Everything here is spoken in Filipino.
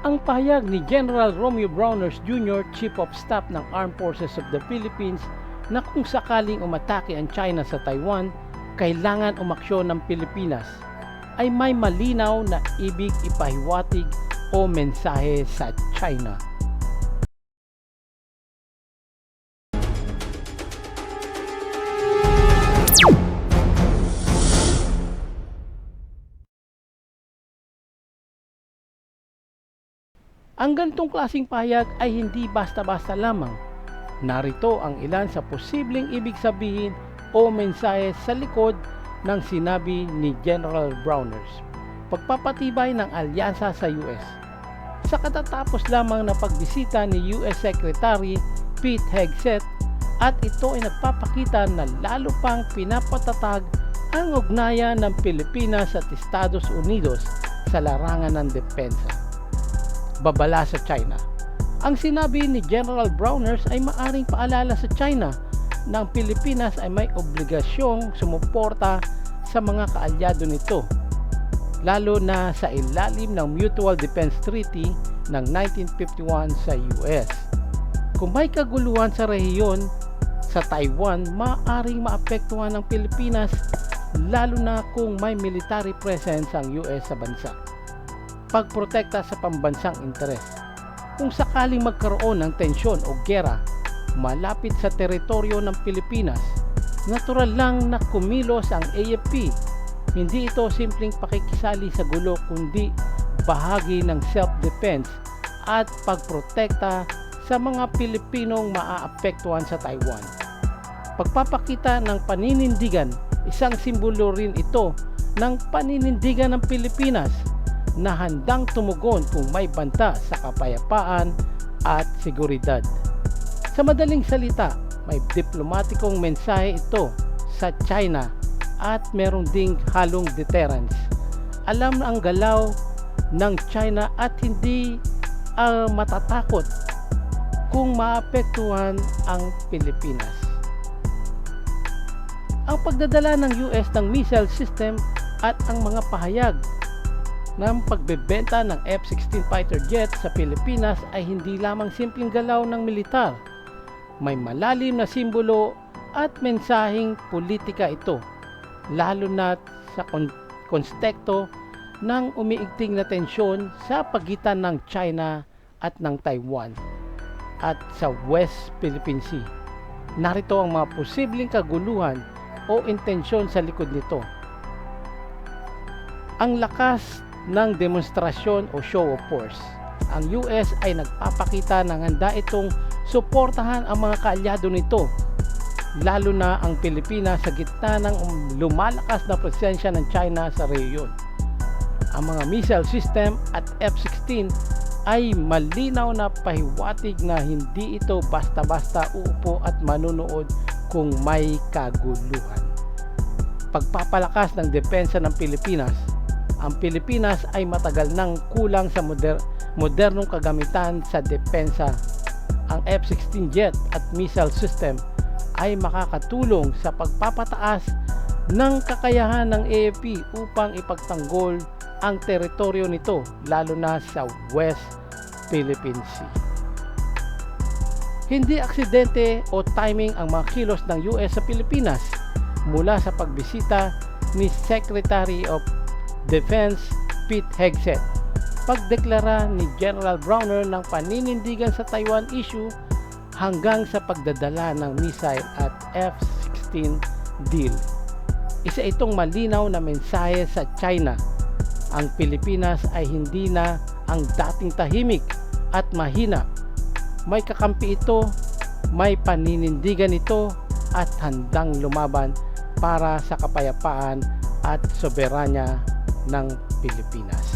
Ang pahayag ni General Romeo Browners Jr., Chief of Staff ng Armed Forces of the Philippines, na kung sakaling umatake ang China sa Taiwan, kailangan umaksyon ng Pilipinas, ay may malinaw na ibig ipahiwatig o mensahe sa China. Ang ganitong klaseng pahayag ay hindi basta-basta lamang. Narito ang ilan sa posibleng ibig sabihin o mensahe sa likod ng sinabi ni General Browners. Pagpapatibay ng alyansa sa US. Sa katatapos lamang na pagbisita ni US Secretary Pete Hegseth, at ito ay nagpapakita na lalo pang pinapatatag ang ugnayan ng Pilipinas at Estados Unidos sa larangan ng depensa. Babala sa China. Ang sinabi ni General Browners ay maaring paalala sa China na ang Pilipinas ay may obligasyong sumuporta sa mga kaalyado nito, lalo na sa ilalim ng Mutual Defense Treaty ng 1951 sa US. Kung may kaguluhan sa rehiyon sa Taiwan, maaaring maapektuhan ng Pilipinas, lalo na kung may military presence ang US sa bansa. Pagprotekta sa pambansang interes. Kung sakaling magkaroon ng tensyon o giyera malapit sa teritoryo ng Pilipinas, natural lang na kumilos ang AFP. Hindi ito simpleng pakikisali sa gulo, kundi bahagi ng self-defense at pagprotekta sa mga Pilipinong maaapektuhan sa Taiwan. Pagpapakita ng paninindigan, isang simbolo rin ito ng paninindigan ng Pilipinas na handang tumugon kung may banta sa kapayapaan at seguridad. Sa madaling salita, may diplomatikong mensahe ito sa China at meron ding halong deterrence. Alam ang galaw ng China at hindi matatakot kung maapektuhan ang Pilipinas. Ang pagdadala ng US ng missile system at ang mga pahayag ng pagbebenta ng F-16 fighter jet sa Pilipinas ay hindi lamang simpleng galaw ng militar. May malalim na simbolo at mensaheng politika ito, lalo na sa konteksto ng umiigting na tensyon sa pagitan ng China at ng Taiwan at sa West Philippine Sea. Narito ang mga posibleng kaguluhan o intensyon sa likod nito. Ang lakas ng demonstrasyon o show of force. Ang US ay nagpapakita ng handa itong suportahan ang mga kaalyado nito, lalo na ang Pilipinas sa gitna ng lumalakas na presensya ng China sa rehiyon. Ang mga missile system at F-16 ay malinaw na pahiwatig na hindi ito basta-basta uupo at manunood kung may kaguluhan. Pagpapalakas ng depensa ng Pilipinas. Ang Pilipinas ay matagal nang kulang sa modernong kagamitan sa depensa. Ang F-16 jet at missile system ay makakatulong sa pagpapataas ng kakayahan ng AFP upang ipagtanggol ang teritoryo nito, lalo na sa West Philippine Sea. Hindi aksidente o timing ang mga kilos ng US sa Pilipinas mula sa pagbisita ni Secretary of Defense Pete Hegseth. Pagdeklara ni General Browner ng paninindigan sa Taiwan issue hanggang sa pagdadala ng missile at F-16 deal. Isa itong malinaw na mensahe sa China. Ang Pilipinas ay hindi na ang dating tahimik at mahina. May kakampi ito, may paninindigan ito at handang lumaban para sa kapayapaan at soberanya ng Pilipinas.